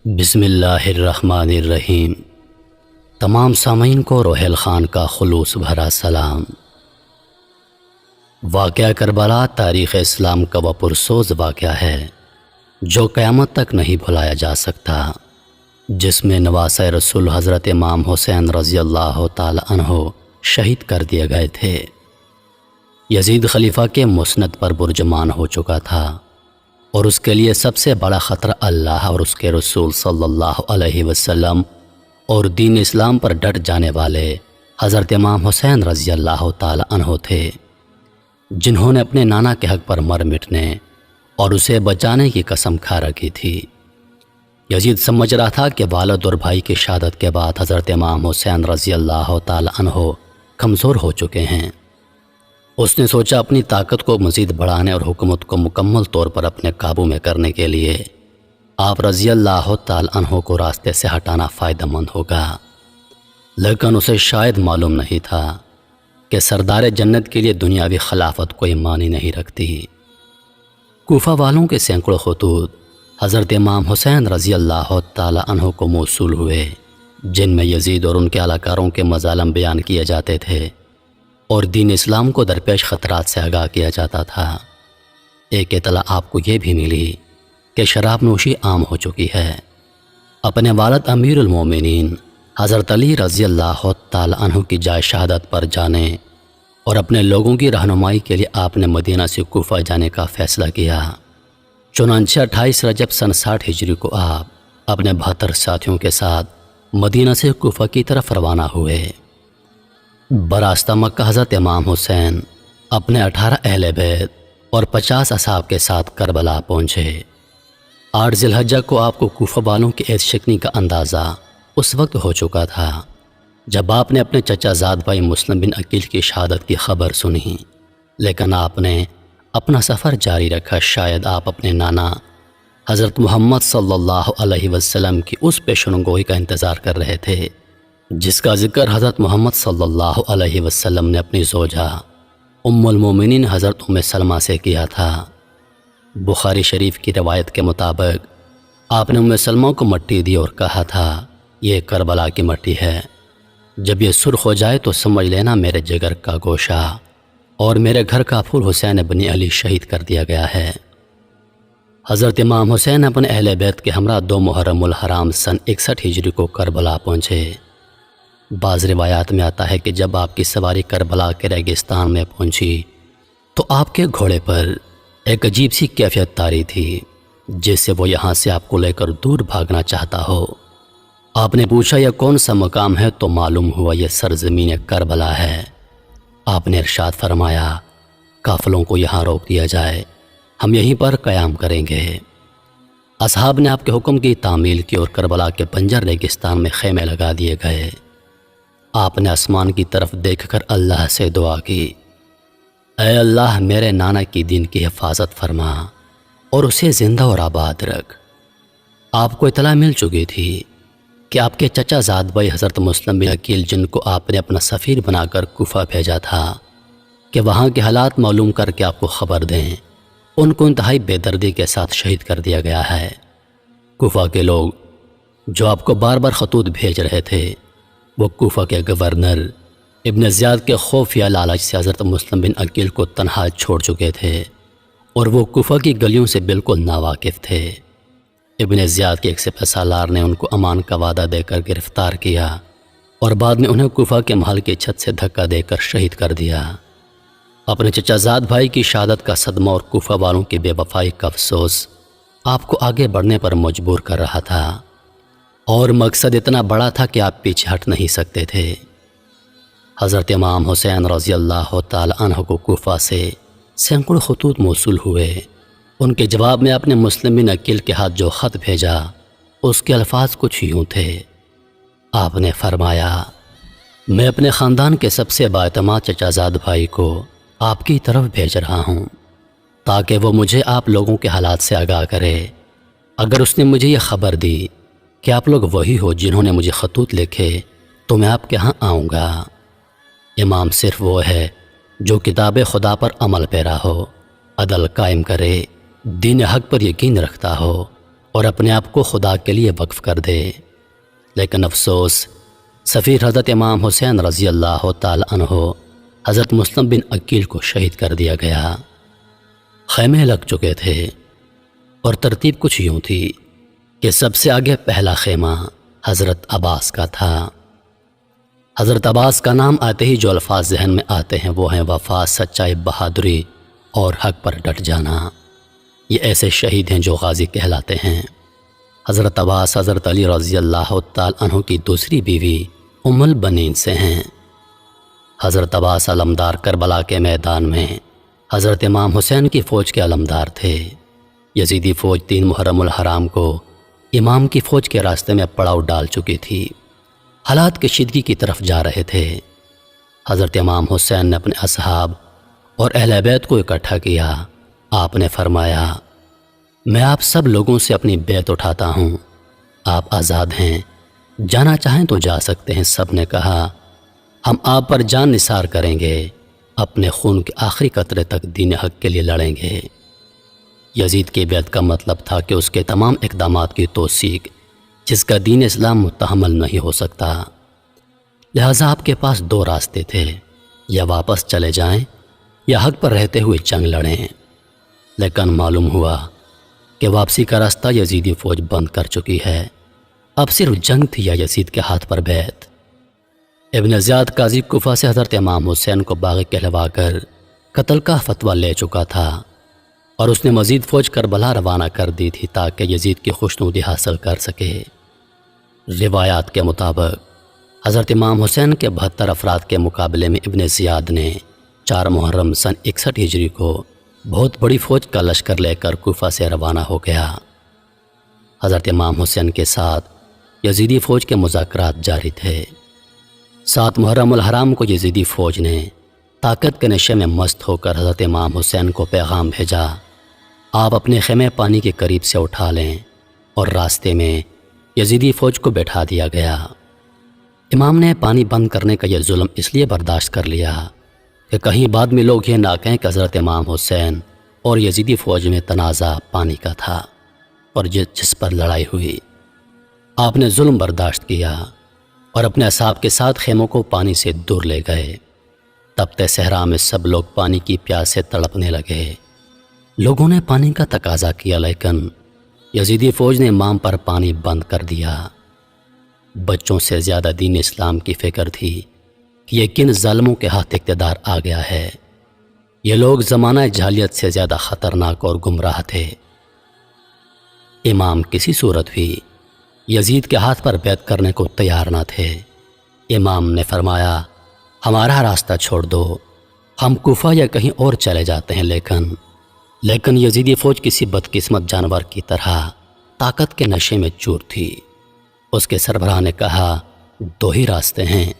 بسم اللہ الرحمن الرحیم۔ تمام سامعین کو روحیل خان کا خلوص بھرا سلام۔ واقعہ کربلا تاریخ اسلام کا وہ پرسوز واقعہ ہے جو قیامت تک نہیں بھلایا جا سکتا، جس میں نواسۂ رسول حضرت امام حسین رضی اللہ تعالی عنہ شہید کر دیے گئے تھے۔ یزید خلیفہ کے مسند پر برجمان ہو چکا تھا اور اس کے لیے سب سے بڑا خطرہ اللہ اور اس کے رسول صلی اللہ علیہ وسلم اور دین اسلام پر ڈٹ جانے والے حضرت امام حسین رضی اللہ تعالی عنہ تھے، جنہوں نے اپنے نانا کے حق پر مر مٹنے اور اسے بچانے کی قسم کھا رکھی تھی۔ یزید سمجھ رہا تھا کہ والد اور بھائی کی شہادت کے بعد حضرت امام حسین رضی اللہ تعالی عنہ کمزور ہو چکے ہیں۔ اس نے سوچا اپنی طاقت کو مزید بڑھانے اور حکومت کو مکمل طور پر اپنے قابو میں کرنے کے لیے آپ رضی اللہ تعالی عنہ کو راستے سے ہٹانا فائدہ مند ہوگا، لیکن اسے شاید معلوم نہیں تھا کہ سردار جنت کے لیے دنیاوی خلافت کوئی معنی نہیں رکھتی۔ کوفہ والوں کے سینکڑوں خطوط حضرت امام حسین رضی اللہ تعالی عنہ کو موصول ہوئے، جن میں یزید اور ان کے اہلکاروں کے مظالم بیان کیے جاتے تھے اور دین اسلام کو درپیش خطرات سے آگاہ کیا جاتا تھا۔ ایک اطلاع آپ کو یہ بھی ملی کہ شراب نوشی عام ہو چکی ہے۔ اپنے والد امیر المومنین حضرت علی رضی اللہ تعالی عنہ کی جائے شہادت پر جانے اور اپنے لوگوں کی رہنمائی کے لیے آپ نے مدینہ سے کوفہ جانے کا فیصلہ کیا۔ چنانچہ 28 رجب سن 60 ہجری کو آپ اپنے 72 ساتھیوں کے ساتھ مدینہ سے کوفہ کی طرف روانہ ہوئے۔ براستہ مکہ حضرت امام حسین اپنے 18 اہل بیت اور 50 اصحاب کے ساتھ کربلا پہنچے۔ 8 ذی الحجہ کو آپ کو کوفہ والوں کی عیش شکنی کا اندازہ اس وقت ہو چکا تھا جب آپ نے اپنے چچا زاد بھائی مسلم بن عقیل کی شہادت کی خبر سنی، لیکن آپ نے اپنا سفر جاری رکھا۔ شاید آپ اپنے نانا حضرت محمد صلی اللہ علیہ وسلم کی اس پیشن گوئی کا انتظار کر رہے تھے جس کا ذکر حضرت محمد صلی اللہ علیہ وسلم نے اپنی زوجہ ام المومنین حضرت ام سلمہ سے کیا تھا۔ بخاری شریف کی روایت کے مطابق آپ نے ام سلمہ کو مٹی دی اور کہا تھا، یہ کربلا کی مٹی ہے، جب یہ سرخ ہو جائے تو سمجھ لینا میرے جگر کا گوشہ اور میرے گھر کا پھول حسین بن علی شہید کر دیا گیا ہے۔ حضرت امام حسین اپنے اہل بیت کے ہمراہ 2 محرم الحرام سن 61 ہجری کو کربلا پہنچے۔ بعض روایات میں آتا ہے کہ جب آپ کی سواری کربلا کے ریگستان میں پہنچی تو آپ کے گھوڑے پر ایک عجیب سی کیفیت طاری تھی، جس سے وہ یہاں سے آپ کو لے کر دور بھاگنا چاہتا ہو۔ آپ نے پوچھا یہ کون سا مقام ہے تو معلوم ہوا یہ سرزمین کربلا ہے۔ آپ نے ارشاد فرمایا، قافلوں کو یہاں روک دیا جائے، ہم یہیں پر قیام کریں گے۔ اصحاب نے آپ کے حکم کی تعمیل کی اور کربلا کے بنجر ریگستان میں خیمے لگا دیے گئے۔ آپ نے آسمان کی طرف دیکھ کر اللہ سے دعا کی، اے اللہ میرے نانا کی دین کی حفاظت فرما اور اسے زندہ اور آباد رکھ۔ آپ کو اطلاع مل چکی تھی کہ آپ کے چچا زاد بھائی حضرت مسلم بن عقیل، جن کو آپ نے اپنا سفیر بنا کر کوفہ بھیجا تھا کہ وہاں کے حالات معلوم کر کے آپ کو خبر دیں، ان کو انتہائی بے دردی کے ساتھ شہید کر دیا گیا ہے۔ کوفہ کے لوگ جو آپ کو بار بار خطوط بھیج رہے تھے، وہ کوفہ کے گورنر ابن زیاد کے خوف یا لالچ سے حضرت مسلم بن عقیل کو تنہا چھوڑ چکے تھے اور وہ کوفہ کی گلیوں سے بالکل ناواقف تھے۔ ابن زیاد کے ایک سپہ سالار نے ان کو امان کا وعدہ دے کر گرفتار کیا اور بعد میں انہیں کوفہ کے محل کی چھت سے دھکا دے کر شہید کر دیا۔ اپنے چچا زاد بھائی کی شہادت کا صدمہ اور کوفہ والوں کی بے وفائی کا افسوس آپ کو آگے بڑھنے پر مجبور کر رہا تھا، اور مقصد اتنا بڑا تھا کہ آپ پیچھے ہٹ نہیں سکتے تھے۔ حضرت امام حسین رضی اللہ تعالی عنہ کو کوفہ سے سینکڑوں خطوط موصول ہوئے۔ ان کے جواب میں آپ نے مسلم بن عقیل کے ہاتھ جو خط بھیجا، اس کے الفاظ کچھ یوں تھے۔ آپ نے فرمایا، میں اپنے خاندان کے سب سے بااعتماد چچا زاد بھائی کو آپ کی طرف بھیج رہا ہوں تاکہ وہ مجھے آپ لوگوں کے حالات سے آگاہ کرے۔ اگر اس نے مجھے یہ خبر دی کہ آپ لوگ وہی ہو جنہوں نے مجھے خطوط لکھے تو میں آپ کے ہاں آؤں گا۔ امام صرف وہ ہے جو کتاب خدا پر عمل پیرا ہو، عدل قائم کرے، دین حق پر یقین رکھتا ہو اور اپنے آپ کو خدا کے لیے وقف کر دے۔ لیکن افسوس، سفیر حضرت امام حسین رضی اللہ تعالی عنہ حضرت مسلم بن عقیل کو شہید کر دیا گیا۔ خیمے لگ چکے تھے اور ترتیب کچھ یوں تھی کہ سب سے آگے پہلا خیمہ حضرت عباس کا تھا۔ حضرت عباس کا نام آتے ہی جو الفاظ ذہن میں آتے ہیں وہ ہیں وفا، سچائی، بہادری اور حق پر ڈٹ جانا۔ یہ ایسے شہید ہیں جو غازی کہلاتے ہیں۔ حضرت عباس حضرت علی رضی اللہ تعالی عنہ کی دوسری بیوی ام البنین سے ہیں۔ حضرت عباس علمدار کربلا کے میدان میں حضرت امام حسین کی فوج کے علمدار تھے۔ یزیدی فوج 3 محرم الحرام کو امام کی فوج کے راستے میں پڑاؤ ڈال چکی تھی۔ حالات کشیدگی کی طرف جا رہے تھے۔ حضرت امام حسین نے اپنے اصحاب اور اہل بیت کو اکٹھا کیا۔ آپ نے فرمایا، میں آپ سب لوگوں سے اپنی بیعت اٹھاتا ہوں، آپ آزاد ہیں، جانا چاہیں تو جا سکتے ہیں۔ سب نے کہا، ہم آپ پر جان نثار کریں گے، اپنے خون کے آخری قطرے تک دین حق کے لیے لڑیں گے۔ یزید کی بیعت کا مطلب تھا کہ اس کے تمام اقدامات کی توثیق جس کا دین اسلام متحمل نہیں ہو سکتا۔ لہذا آپ کے پاس 2 راستے تھے، یا واپس چلے جائیں یا حق پر رہتے ہوئے جنگ لڑیں۔ لیکن معلوم ہوا کہ واپسی کا راستہ یزیدی فوج بند کر چکی ہے۔ اب صرف جنگ تھی یا یزید کے ہاتھ پر بیعت۔ ابن زیاد قاضی کوفہ سے حضرت امام حسین کو باغی کہلوا کر قتل کا فتویٰ لے چکا تھا اور اس نے مزید فوج کربلا روانہ کر دی تھی تاکہ یزید کی خوشنودی حاصل کر سکے۔ روایات کے مطابق حضرت امام حسین کے 72 افراد کے مقابلے میں ابن زیاد نے 4 محرم سن 61 ہجری کو بہت بڑی فوج کا لشکر لے کر کوفہ سے روانہ ہو گیا۔ حضرت امام حسین کے ساتھ یزیدی فوج کے مذاکرات جاری تھے۔ 7 محرم الحرام کو یزیدی فوج نے طاقت کے نشے میں مست ہو کر حضرت امام حسین کو پیغام بھیجا، آپ اپنے خیمے پانی کے قریب سے اٹھا لیں، اور راستے میں یزیدی فوج کو بیٹھا دیا گیا۔ امام نے پانی بند کرنے کا یہ ظلم اس لیے برداشت کر لیا کہ کہیں بعد میں لوگ یہ نہ کہیں کہ حضرت امام حسین اور یزیدی فوج میں تنازع پانی کا تھا اور جس پر لڑائی ہوئی۔ آپ نے ظلم برداشت کیا اور اپنے اصحاب کے ساتھ خیموں کو پانی سے دور لے گئے۔ تپتے صحرا میں سب لوگ پانی کی پیاس سے تڑپنے لگے۔ لوگوں نے پانی کا تقاضا کیا لیکن یزیدی فوج نے امام پر پانی بند کر دیا۔ بچوں سے زیادہ دین اسلام کی فکر تھی کہ یہ کن ظالموں کے ہاتھ اقتدار آ گیا ہے۔ یہ لوگ زمانہ جاہلیت سے زیادہ خطرناک اور گمراہ تھے۔ امام کسی صورت بھی یزید کے ہاتھ پر بیعت کرنے کو تیار نہ تھے۔ امام نے فرمایا، ہمارا راستہ چھوڑ دو، ہم کوفہ یا کہیں اور چلے جاتے ہیں۔ لیکن یزیدی فوج کسی بدقسمت جانور کی طرح طاقت کے نشے میں چور تھی۔ اس کے سربراہ نے کہا، 2 ہی راستے ہیں،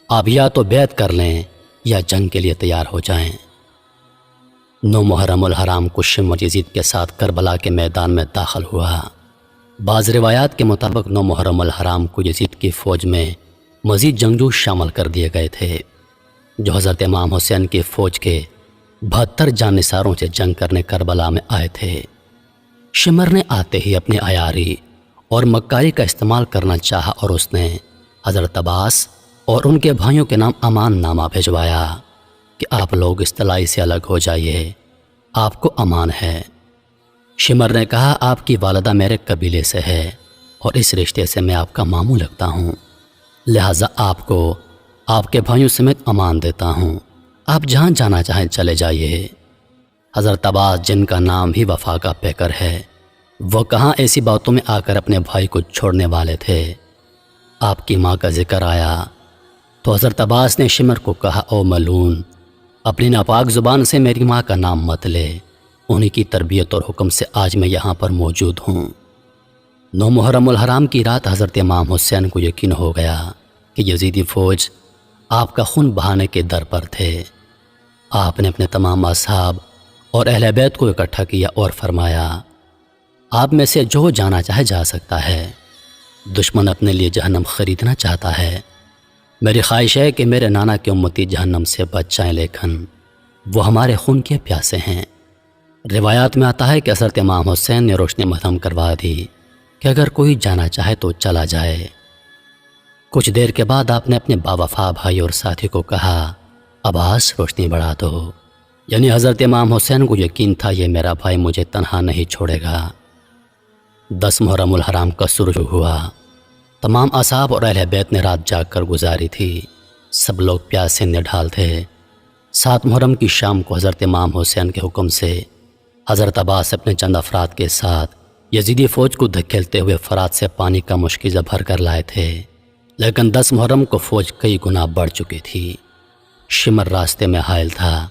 آپ یا تو بیعت کر لیں یا جنگ کے لیے تیار ہو جائیں۔ 9 محرم الحرام کو شمر یزید کے ساتھ کربلا کے میدان میں داخل ہوا۔ بعض روایات کے مطابق 9 محرم الحرام کو یزید کی فوج میں مزید جنگجو شامل کر دیے گئے تھے جو حضرت امام حسین کی فوج کے 72 جانثاروں سے جنگ کرنے کربلا میں آئے تھے۔ شمر نے آتے ہی اپنی عیاری اور مکاری کا استعمال کرنا چاہا اور اس نے حضرت عباس اور ان کے بھائیوں کے نام امان نامہ بھجوایا کہ آپ لوگ اس طلائی سے الگ ہو جائیے، آپ کو امان ہے۔ شمر نے کہا، آپ کی والدہ میرے قبیلے سے ہے اور اس رشتے سے میں آپ کا ماموں لگتا ہوں، لہٰذا آپ کو آپ کے بھائیوں سمیت امان دیتا ہوں، آپ جہاں جانا چاہیں چلے جائیے۔ حضرت عباس جن کا نام ہی وفا کا پیکر ہے، وہ کہاں ایسی باتوں میں آ کر اپنے بھائی کو چھوڑنے والے تھے۔ آپ کی ماں کا ذکر آیا تو حضرت عباس نے شمر کو کہا، او ملعون، اپنی ناپاک زبان سے میری ماں کا نام مت لے، انہی کی تربیت اور حکم سے آج میں یہاں پر موجود ہوں۔ 9 محرم الحرام کی رات حضرت امام حسین کو یقین ہو گیا کہ یزیدی فوج آپ کا خون بہانے کے در پر تھے۔ آپ نے اپنے تمام اصحاب اور اہل بیت کو اکٹھا کیا اور فرمایا، آپ میں سے جو جانا چاہے جا سکتا ہے، دشمن اپنے لیے جہنم خریدنا چاہتا ہے۔ میری خواہش ہے کہ میرے نانا کی امتی جہنم سے بچ جائیں، لیکن وہ ہمارے خون کے پیاسے ہیں۔ روایات میں آتا ہے کہ حضرت امام حسین نے روشنی مدھم کروا دی کہ اگر کوئی جانا چاہے تو چلا جائے۔ کچھ دیر کے بعد آپ نے اپنے باوفا بھائی اور ساتھی کو کہا، عباس روشنی بڑھا دو۔ یعنی حضرت امام حسین کو یقین تھا یہ میرا بھائی مجھے تنہا نہیں چھوڑے گا۔ 10 محرم الحرام کا سورج ہوا۔ تمام اصحاب اور اہل بیت نے رات جاگ کر گزاری تھی۔ سب لوگ پیاس سے نڈھال تھے۔ 7 محرم کی شام کو حضرت امام حسین کے حکم سے حضرت عباس اپنے چند افراد کے ساتھ یزیدی فوج کو دھکیلتے ہوئے فرات سے پانی کا مشکیزہ بھر کر لائے تھے، لیکن 10 محرم کو فوج کئی گنا بڑھ چکی تھی۔ شمر راستے میں حائل تھا۔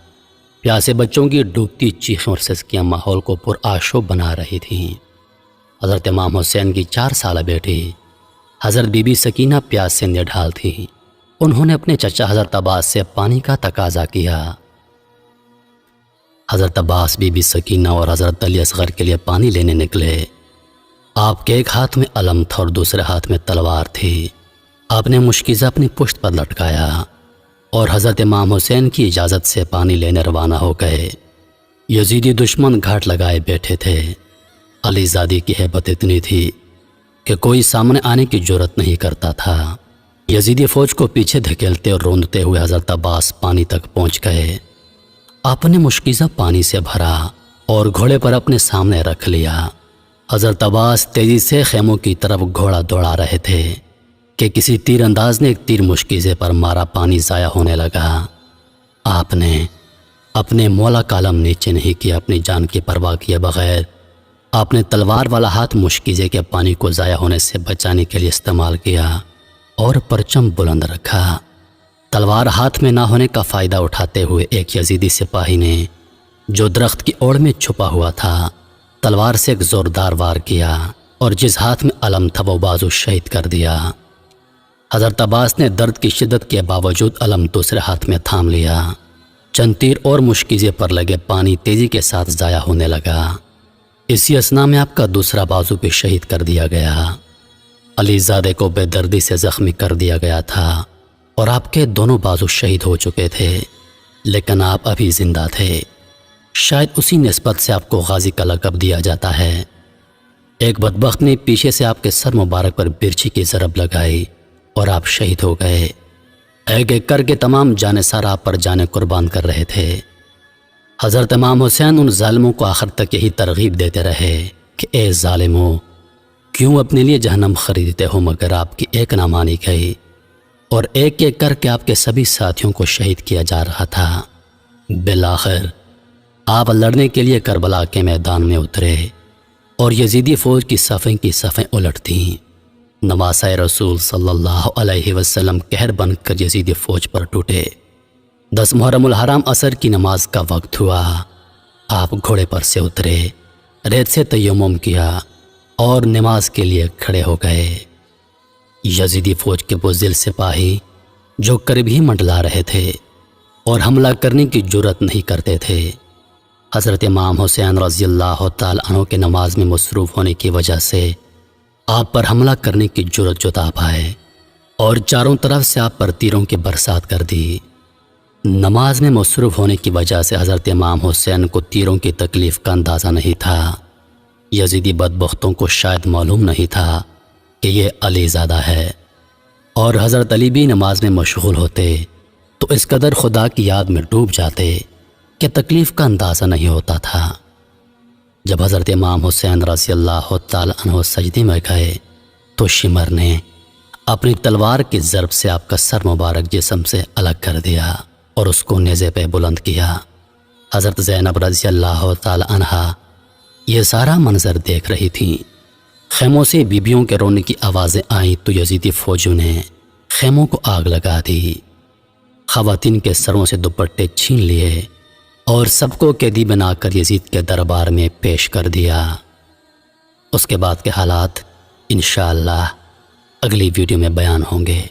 پیاسے بچوں کی ڈوبتی چیخیں اور سسکیاں ماحول کو پرآشوب بنا رہی تھیں۔ حضرت امام حسین کی 4 سالہ بیٹی حضرت بی بی سکینہ پیاس سے نڈھال تھی۔ انہوں نے اپنے چچا حضرت عباس سے پانی کا تقاضا کیا۔ حضرت عباس، بی بی سکینہ اور حضرت علی اصغر کے لیے پانی لینے نکلے۔ آپ کے ایک ہاتھ میں علم تھا اور دوسرے ہاتھ میں تلوار تھی۔ آپ نے مشکیزہ اپنی پشت پر لٹکایا اور حضرت امام حسین کی اجازت سے پانی لینے روانہ ہو گئے۔ یزیدی دشمن گھاٹ لگائے بیٹھے تھے۔ علی زادی کی ہیبت اتنی تھی کہ کوئی سامنے آنے کی جرت نہیں کرتا تھا۔ یزیدی فوج کو پیچھے دھکیلتے اور روندتے ہوئے حضرت عباس پانی تک پہنچ گئے۔ آپ نے مشکیزہ پانی سے بھرا اور گھوڑے پر اپنے سامنے رکھ لیا۔ حضرت عباس تیزی سے خیموں کی طرف گھوڑا دوڑا رہے تھے کہ کسی تیر انداز نے ایک تیر مشکیزے پر مارا، پانی ضائع ہونے لگا۔ آپ نے اپنے مولا کالم نیچے نہیں کیا، اپنی جان کی پرواہ کیے بغیر آپ نے تلوار والا ہاتھ مشکیزے کے پانی کو ضائع ہونے سے بچانے کے لیے استعمال کیا اور پرچم بلند رکھا۔ تلوار ہاتھ میں نہ ہونے کا فائدہ اٹھاتے ہوئے ایک یزیدی سپاہی نے جو درخت کی اوڑ میں چھپا ہوا تھا تلوار سے ایک زوردار وار کیا اور جس ہاتھ میں علم تھا وہ بازو شہید کر دیا۔ حضرت عباس نے درد کی شدت کے باوجود علم دوسرے ہاتھ میں تھام لیا۔ چند تیر اور مشکیزے پر لگے پانی تیزی کے ساتھ ضائع ہونے لگا۔ اسی اثنا میں آپ کا دوسرا بازو بھی شہید کر دیا گیا۔ علی زادے کو بے دردی سے زخمی کر دیا گیا تھا اور آپ کے دونوں بازو شہید ہو چکے تھے، لیکن آپ ابھی زندہ تھے۔ شاید اسی نسبت سے آپ کو غازی کا لقب دیا جاتا ہے۔ ایک بدبخت نے پیچھے سے آپ کے سر مبارک پر برچھی کی ضرب لگائی اور آپ شہید ہو گئے۔ ایک ایک کر کے تمام جانثار آپ پر جانیں قربان کر رہے تھے۔ حضرت امام حسین ان ظالموں کو آخر تک یہی ترغیب دیتے رہے کہ اے ظالموں، کیوں اپنے لیے جہنم خریدتے ہو، مگر آپ کی ایک نہ مانی گئی اور ایک ایک کر کے آپ کے سبھی ساتھیوں کو شہید کیا جا رہا تھا۔ بالآخر آپ لڑنے کے لیے کربلا کے میدان میں اترے اور یزیدی فوج کی صفیں الٹ دیں۔ نواسۂ رسول صلی اللہ علیہ وسلم قہر بن کر یزیدی فوج پر ٹوٹے۔ 10 محرم الحرام عصر کی نماز کا وقت ہوا۔ آپ گھوڑے پر سے اترے، ریت سے تیمم کیا اور نماز کے لیے کھڑے ہو گئے۔ یزیدی فوج کے بزدل سپاہی جو قریب ہی منڈلا رہے تھے اور حملہ کرنے کی جرت نہیں کرتے تھے، حضرت امام حسین رضی اللہ تعالی عنہ کے نماز میں مصروف ہونے کی وجہ سے آپ پر حملہ کرنے کی جرت جتا پائے اور چاروں طرف سے آپ پر تیروں کی برسات کر دی۔ نماز میں مصروف ہونے کی وجہ سے حضرت امام حسین کو تیروں کی تکلیف کا اندازہ نہیں تھا۔ یزیدی بدبختوں کو شاید معلوم نہیں تھا کہ یہ علی زادہ ہے، اور حضرت علی بھی نماز میں مشغول ہوتے تو اس قدر خدا کی یاد میں ڈوب جاتے کہ تکلیف کا اندازہ نہیں ہوتا تھا۔ جب حضرت امام حسین رضی اللہ تعالی عنہ سجدے میں گئے تو شمر نے اپنی تلوار کی ضرب سے آپ کا سر مبارک جسم سے الگ کر دیا اور اس کو نیزے پہ بلند کیا۔ حضرت زینب رضی اللہ تعالی عنہا یہ سارا منظر دیکھ رہی تھیں۔ خیموں سے بیبیوں کے رونے کی آوازیں آئیں تو یزیدی فوجیوں نے خیموں کو آگ لگا دی، خواتین کے سروں سے دوپٹے چھین لیے اور سب کو قیدی بنا کر یزید کے دربار میں پیش کر دیا۔ اس کے بعد کے حالات انشاءاللہ اگلی ویڈیو میں بیان ہوں گے۔